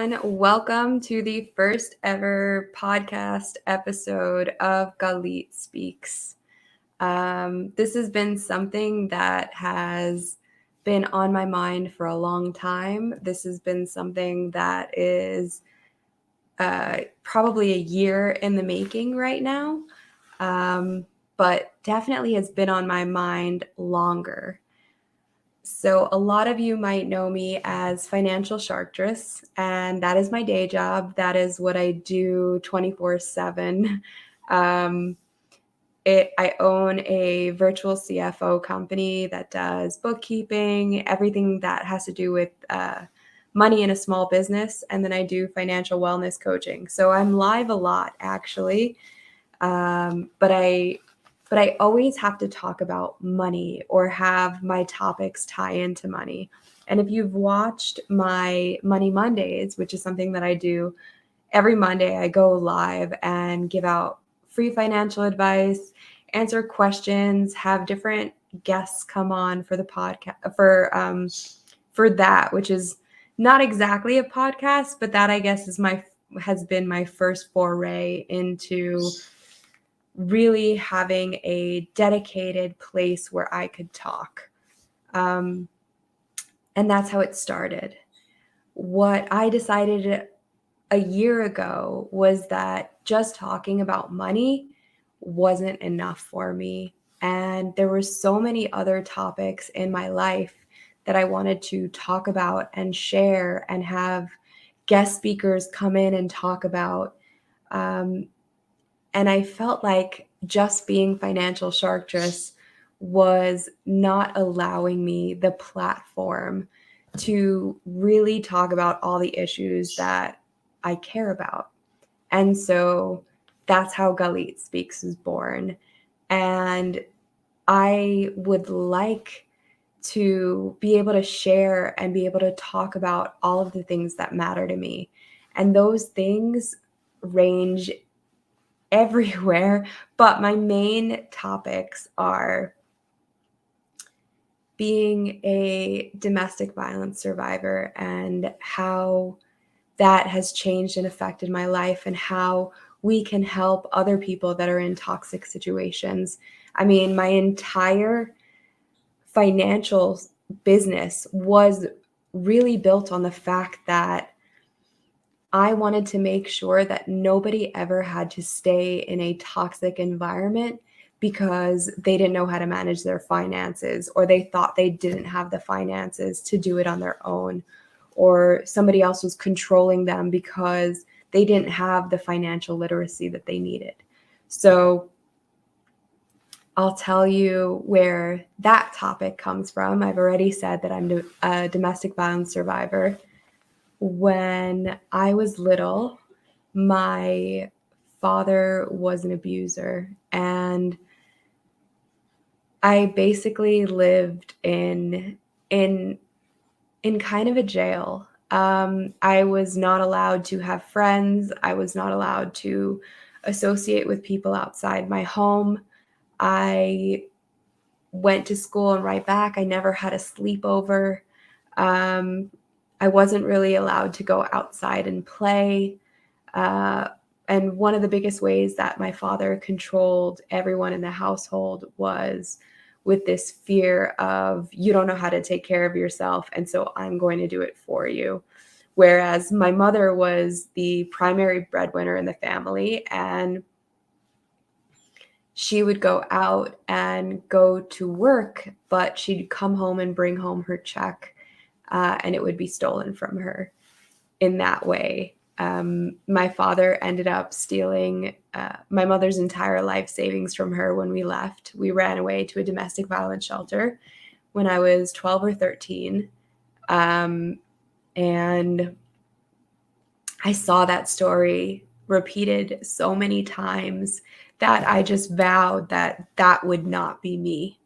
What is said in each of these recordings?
everyone. Welcome to the first ever podcast episode of Galit Speaks. This has been something that has been on my mind for a long time. This has been something that is probably a year in the making right now, but definitely has been on my mind longer. So, a lot of you might know me as Financial Sharktress, and that is my day job. That is what I do 24/7. Um, I own a virtual CFO company that does bookkeeping, everything that has to do with money in a small business. And then I do financial wellness coaching. So I'm live a lot, actually. But I always have to talk about money or have my topics tie into money. And if you've watched my Money Mondays, which is something that I do every Monday, I go live and give out free financial advice, answer questions, have different guests come on for the podcast for that, which is not exactly a podcast, but that I guess has been my first foray into really having a dedicated place where I could talk. And that's how it started. What I decided a year ago was that just talking about money wasn't enough for me. And there were so many other topics in my life that I wanted to talk about and share and have guest speakers come in and talk about. And I felt like just being Financial Sharktress was not allowing me the platform to really talk about all the issues that I care about. And so that's how Galit Speaks was born. And I would like to be able to share and be able to talk about all of the things that matter to me. And those things range everywhere, but my main topics are being a domestic violence survivor and how that has changed and affected my life and how we can help other people that are in toxic situations. I mean, my entire financial business was really built on the fact that I wanted to make sure that nobody ever had to stay in a toxic environment because they didn't know how to manage their finances, or they thought they didn't have the finances to do it on their own, or somebody else was controlling them because they didn't have the financial literacy that they needed. So I'll tell you where that topic comes from. I've already said that I'm a domestic violence survivor. When I was little, my father was an abuser, and I basically lived in kind of a jail. I was not allowed to have friends. I was not allowed to associate with people outside my home. I went to school and right back. I never had a sleepover. Um, I wasn't really allowed to go outside and play. Uh, and one of the biggest ways that my father controlled everyone in the household was with this fear of, you don't know how to take care of yourself, and so I'm going to do it for you. Whereas my mother was the primary breadwinner in the family, and she would go out and go to work, but she'd come home and bring home her check, and it would be stolen from her in that way. My father ended up stealing my mother's entire life savings from her when we left. We ran away to a domestic violence shelter when I was 12 or 13. And I saw that story repeated so many times that I just vowed that that would not be me.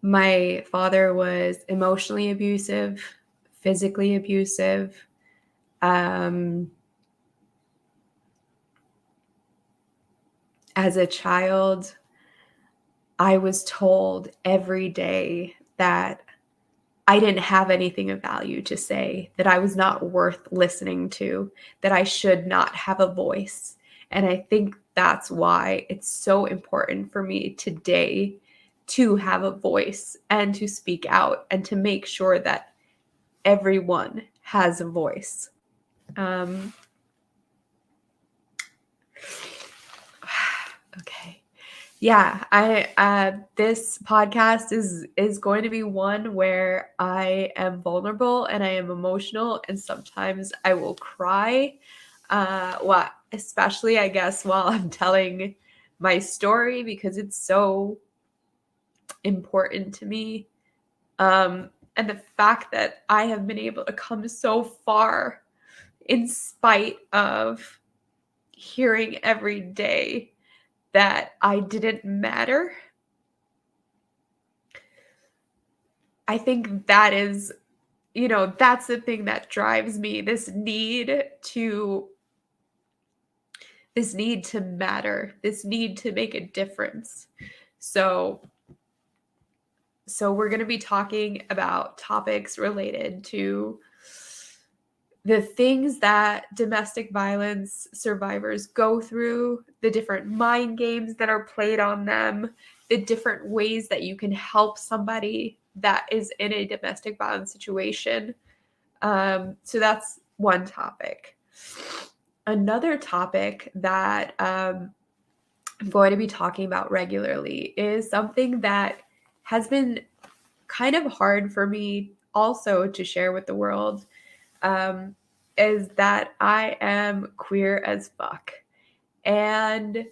My father was emotionally abusive, physically abusive. As a child, I was told every day that I didn't have anything of value to say, that I was not worth listening to, that I should not have a voice. And I think that's why it's so important for me today to have a voice and to speak out and to make sure that everyone has a voice. Okay. Yeah, I this podcast is going to be one where I am vulnerable and I am emotional, and sometimes I will cry. Especially I guess while I'm telling my story, because it's so important to me. And the fact that I have been able to come so far in spite of hearing every day that I didn't matter. I think that is, that's the thing that drives me, this need to matter, this need to make a difference. So we're going to be talking about topics related to the things that domestic violence survivors go through, the different mind games that are played on them, the different ways that you can help somebody that is in a domestic violence situation. So that's one topic. Another topic that I'm going to be talking about regularly is something that has been kind of hard for me also to share with the world. Is that I am queer as fuck. And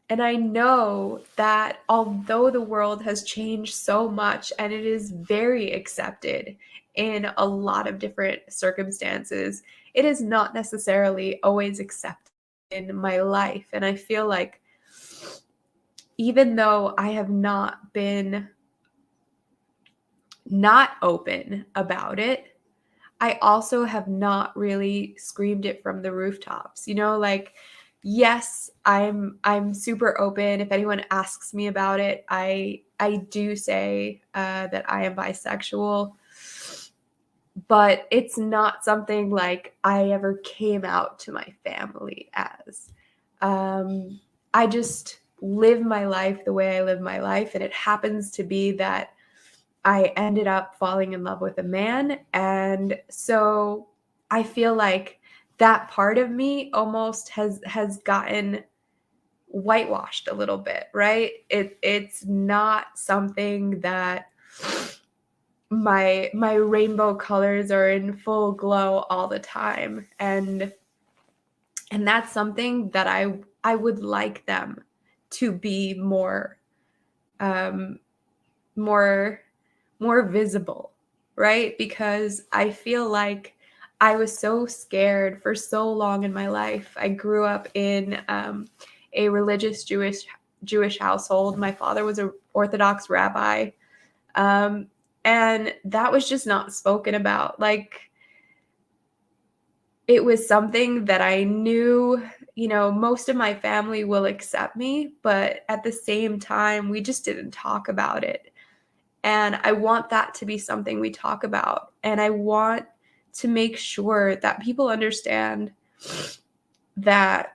I know that although the world has changed so much and it is very accepted in a lot of different circumstances, it is not necessarily always accepted in my life. And I feel like even though I have not been not open about it, I also have not really screamed it from the rooftops. Like, yes, I'm super open. If anyone asks me about it, I do say that I am bisexual, but it's not something like I ever came out to my family as. I just live my life the way I live my life, and it happens to be that I ended up falling in love with a man. And so I feel like that part of me almost has gotten whitewashed a little bit, right? It's not something that my rainbow colors are in full glow all the time. And that's something that I would like them to be more more visible, right? Because I feel like I was so scared for so long in my life. I grew up in a religious Jewish household. My father was an Orthodox rabbi, and that was just not spoken about. Like, it was something that I knew, most of my family will accept me, but at the same time, we just didn't talk about it. And I want that to be something we talk about. And I want to make sure that people understand that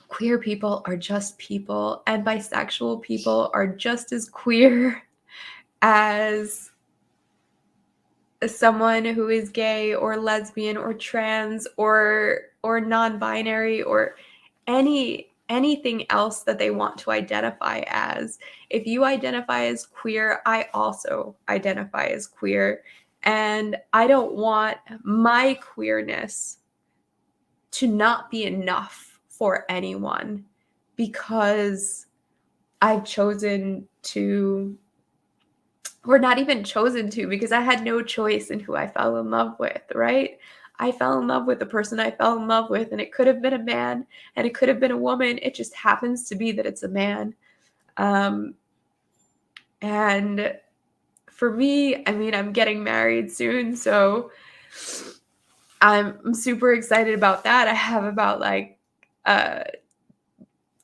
queer people are just people, and bisexual people are just as queer as someone who is gay or lesbian or trans or non-binary or anything else that they want to identify as. If you identify as queer, I also identify as queer, and I don't want my queerness to not be enough for anyone because I've chosen to, or not even chosen to, because I had no choice in who I fell in love with, right? I fell in love with the person I fell in love with, and it could have been a man and it could have been a woman. It just happens to be that it's a man. And for me, I mean, I'm getting married soon, so I'm super excited about that. I have about like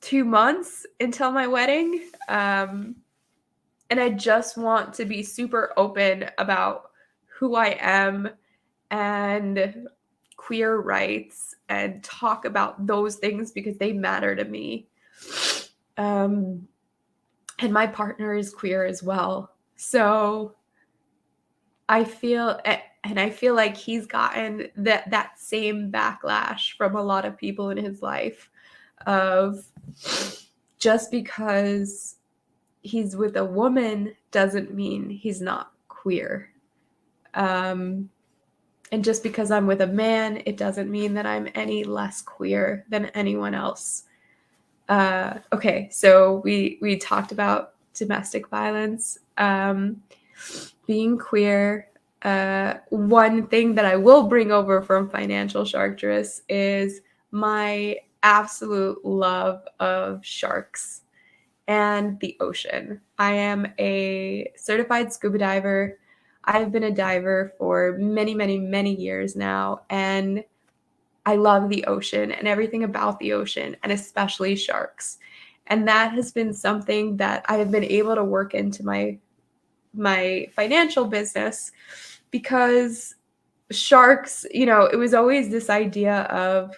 2 months until my wedding. And I just want to be super open about who I am and queer rights and talk about those things because they matter to me. And my partner is queer as well. So I feel like he's gotten that same backlash from a lot of people in his life of just because he's with a woman doesn't mean he's not queer. And just because I'm with a man, it doesn't mean that I'm any less queer than anyone else. Okay, so we talked about domestic violence, being queer. One thing that I will bring over from Financial Sharktress is my absolute love of sharks and the ocean. I am a certified scuba diver. I've been a diver for many, many, many years now, and I love the ocean and everything about the ocean, and especially sharks. And that has been something that I have been able to work into my financial business because sharks, it was always this idea of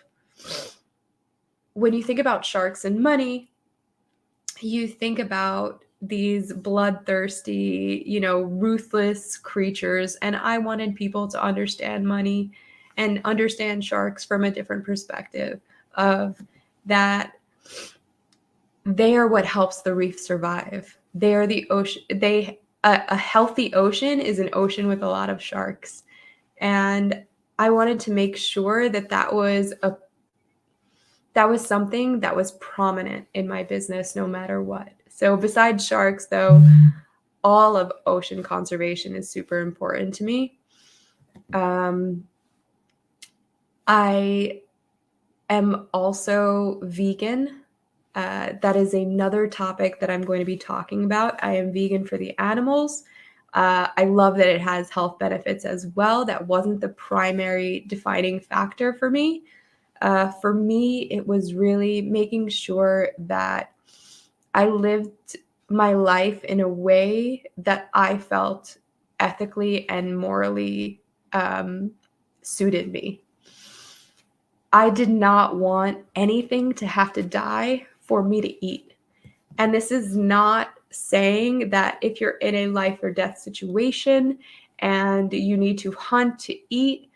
when you think about sharks and money, you think about these bloodthirsty, ruthless creatures. And I wanted people to understand money and understand sharks from a different perspective of that they are what helps the reef survive. They are the ocean. A healthy ocean is an ocean with a lot of sharks. And I wanted to make sure that was something that was prominent in my business no matter what. So besides sharks, though, all of ocean conservation is super important to me. I am also vegan. That is another topic that I'm going to be talking about. I am vegan for the animals. I love that it has health benefits as well. That wasn't the primary defining factor for me. For me, it was really making sure that I lived my life in a way that I felt ethically and morally suited me. I did not want anything to have to die for me to eat. And this is not saying that if you're in a life or death situation and you need to hunt to eat,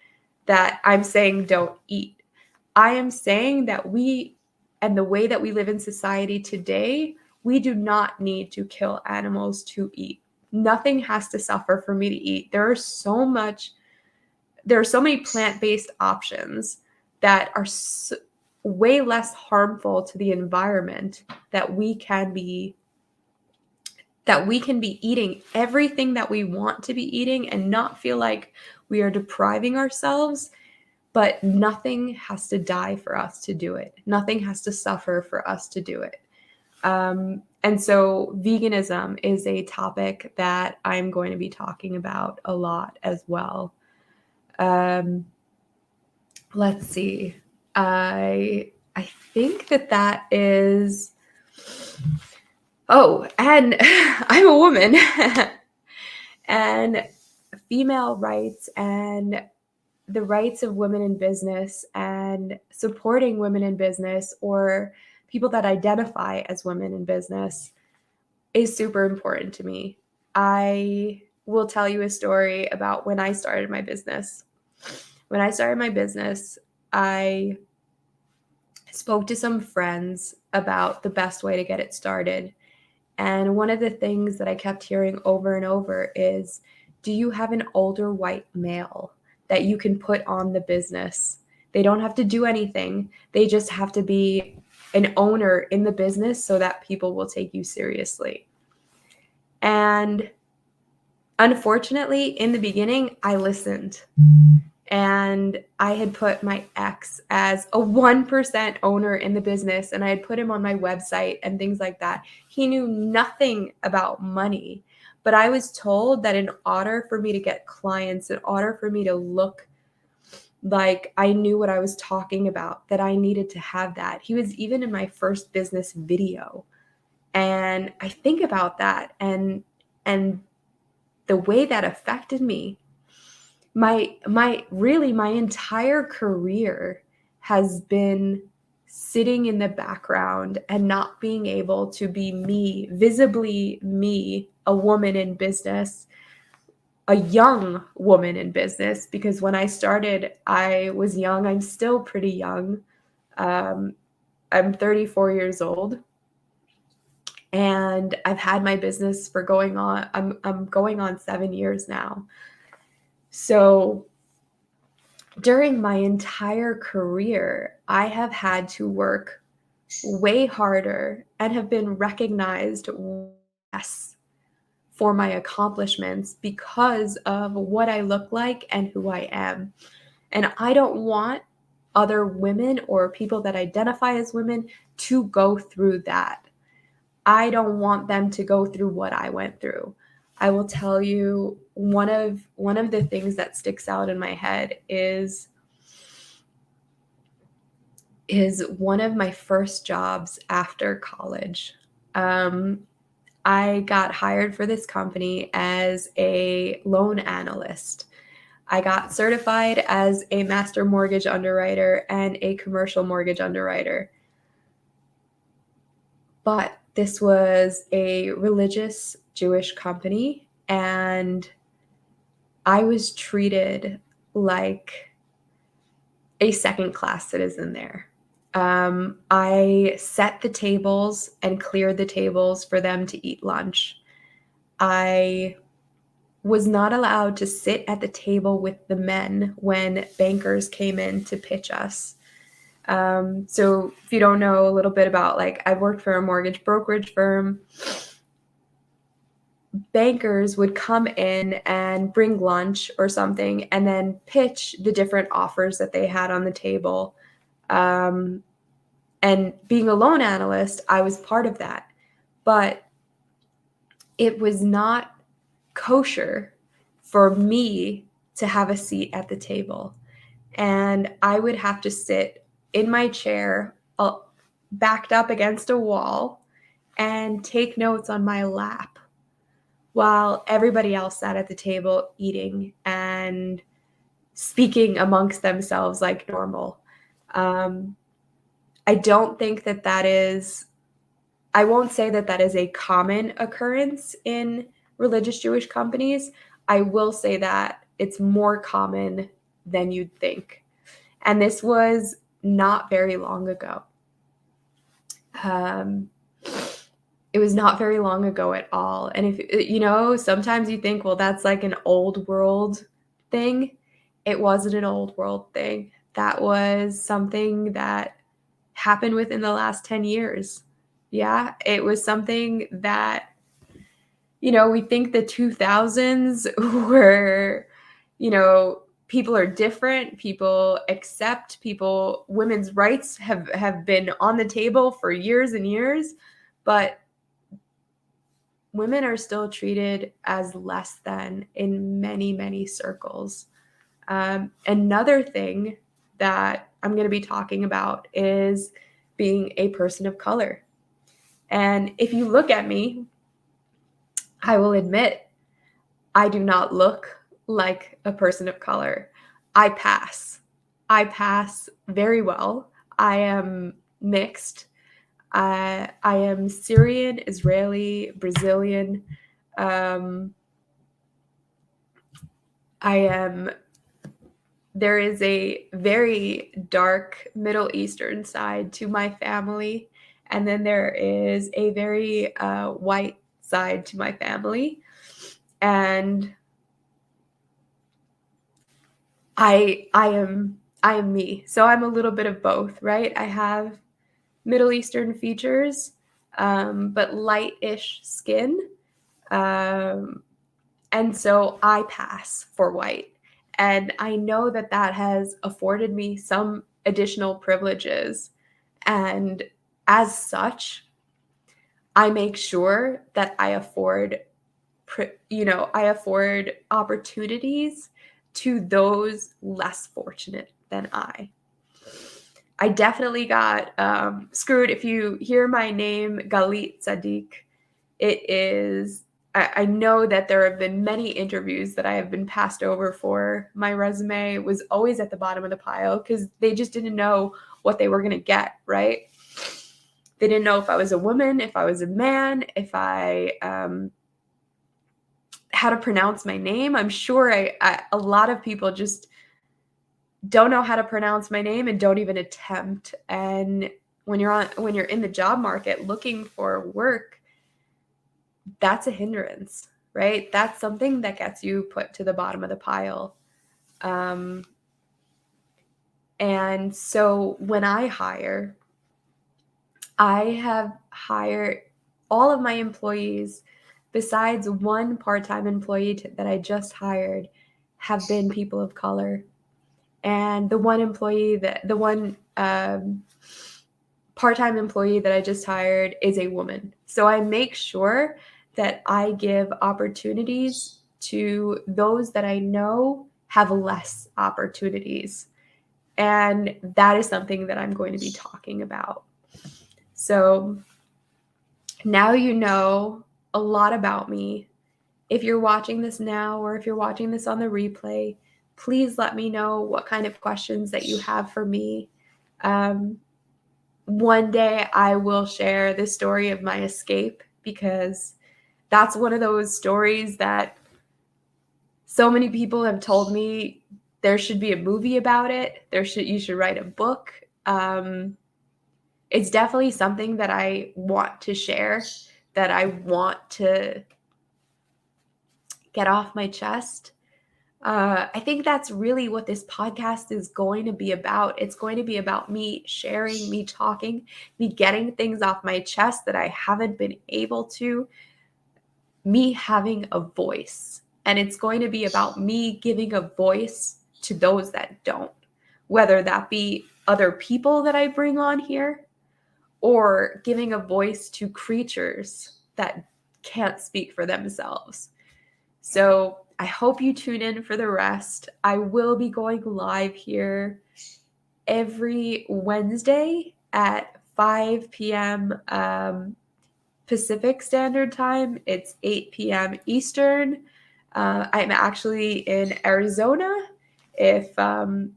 that I'm saying don't eat. I am saying that and the way that we live in society today, we do not need to kill animals to eat. Nothing has to suffer for me to eat. There are so many plant-based options that are way less harmful to the environment that we can be eating everything that we want to be eating and not feel like we are depriving ourselves. But nothing has to die for us to do it. Nothing has to suffer for us to do it. And so veganism is a topic that I'm going to be talking about a lot as well. Let's see. I think that is. Oh, and I'm a woman, and female rights and the rights of women in business and supporting women in business or people that identify as women in business is super important to me. I will tell you a story about when I started my business. When I started my business, I spoke to some friends about the best way to get it started. And one of the things that I kept hearing over and over is, do you have an older white male that you can put on the business? They don't have to do anything. They just have to be an owner in the business so that people will take you seriously. And unfortunately, in the beginning, I listened. And I had put my ex as a 1% owner in the business, and I had put him on my website and things like that. He knew nothing about money, but I was told that in order for me to get clients, in order for me to look Like, I knew what I was talking about, that I needed to have that. He was even in my first business video. And I think about that and the way that affected me. My entire career has been sitting in the background and not being able to be me, visibly me, a woman in business, a young woman in business, because when I started, I was young. I'm still pretty young. Um, I'm 34 years old, and I've had my business for I'm going on 7 years now. So during my entire career, I have had to work way harder and have been recognized less for my accomplishments because of what I look like and who I am. And I don't want other women or people that identify as women to go through that. I don't want them to go through what I went through. I will tell you, one of the things that sticks out in my head is one of my first jobs after college. I got hired for this company as a loan analyst. I got certified as a master mortgage underwriter and a commercial mortgage underwriter. But this was a religious Jewish company, and I was treated like a second class citizen there. I set the tables and cleared the tables for them to eat lunch. I was not allowed to sit at the table with the men when bankers came in to pitch us. So if you don't know a little bit about, like, I worked for a mortgage brokerage firm. Bankers would come in and bring lunch or something and then pitch the different offers that they had on the table. Um, and being a loan analyst, I was part of that. But it was not kosher for me to have a seat at the table. And I would have to sit in my chair, backed up against a wall, and take notes on my lap while everybody else sat at the table eating and speaking amongst themselves like normal. I don't think that is, I won't say that is a common occurrence in religious Jewish companies. I will say that it's more common than you'd think. And this was not very long ago. It was not very long ago at all. And if, sometimes you think, well, that's like an old world thing. It wasn't an old world thing. That was something that happened within the last 10 years. Yeah, it was something that, we think the 2000s were, people are different, people accept women's rights have been on the table for years and years, but women are still treated as less than in many, many circles. Another thing that I'm going to be talking about is being a person of color. And if you look at me, I will admit I do not look like a person of color. I pass. I pass very well. I am mixed. I am Syrian, Israeli, Brazilian. There is a very dark Middle Eastern side to my family, and then there is a very white side to my family. And I am me. So I'm a little bit of both, right? I have Middle Eastern features, but light-ish skin. And so I pass for white. And I know that has afforded me some additional privileges. And as such, I make sure that I afford opportunities to those less fortunate than I. I definitely got screwed. If you hear my name, Galit Speaks, it is, I know that there have been many interviews that I have been passed over for. My resume was always at the bottom of the pile because they just didn't know what they were going to get, right? They didn't know if I was a woman, if I was a man, if I, how to pronounce my name. I'm sure a lot of people just don't know how to pronounce my name and don't even attempt. And when you're in the job market looking for work, that's a hindrance, right? That's something that gets you put to the bottom of the pile. And so when I hire, I have hired all of my employees, besides one part-time employee that I just hired, have been people of color. And the one part-time employee that I just hired is a woman. So I make sure that I give opportunities to those that I know have less opportunities. And that is something that I'm going to be talking about. So now you know a lot about me. If you're watching this now or if you're watching this on the replay, please let me know what kind of questions that you have for me. One day I will share the story of my escape, because that's one of those stories that so many people have told me there should be a movie about it. You should write a book. It's definitely something that I want to share, that I want to get off my chest. I think that's really what this podcast is going to be about. It's going to be about me sharing, me talking, me getting things off my chest that I haven't been able to, me having a voice. And it's going to be about me giving a voice to those that don't, whether that be other people that I bring on here or giving a voice to creatures that can't speak for themselves. So I hope you tune in for the rest. I will be going live here every Wednesday at 5 p.m. Pacific Standard Time. It's 8 p.m. Eastern. I'm actually in Arizona. And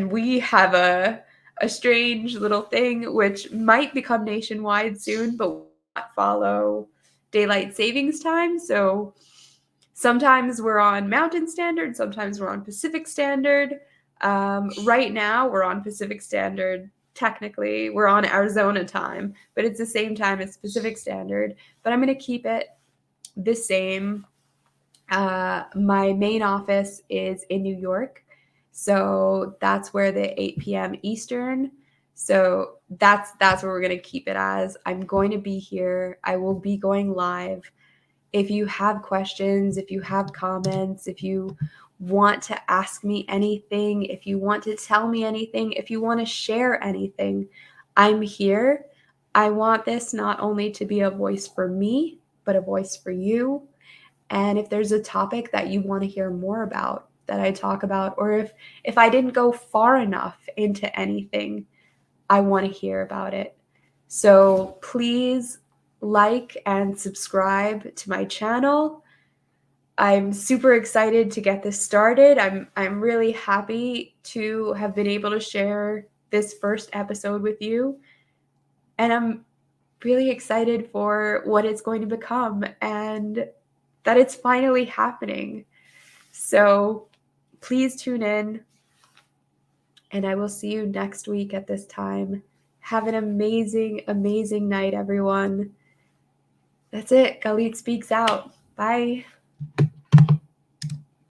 we have a strange little thing which might become nationwide soon, but will not follow daylight savings time. So sometimes we're on Mountain Standard, sometimes we're on Pacific Standard. Right now, we're on Pacific Standard. Technically, we're on Arizona time, but it's the same time as Pacific Standard. But I'm going to keep it the same. My main office is in New York, so that's where the 8 p.m. Eastern. So that's where we're going to keep it as. I'm going to be here. I will be going live. If you have questions, if you have comments, if you want to ask me anything, if you want to tell me anything, if you want to share anything, I'm here. I want this not only to be a voice for me, but a voice for you. And if there's a topic that you want to hear more about that I talk about, or if I didn't go far enough into anything, I want to hear about it. So please like and subscribe to my channel. I'm super excited to get this started. I'm really happy to have been able to share this first episode with you. And I'm really excited for what it's going to become and that it's finally happening. So please tune in, and I will see you next week at this time. Have an amazing, amazing night, everyone. That's it. Galit Speaks out. Bye.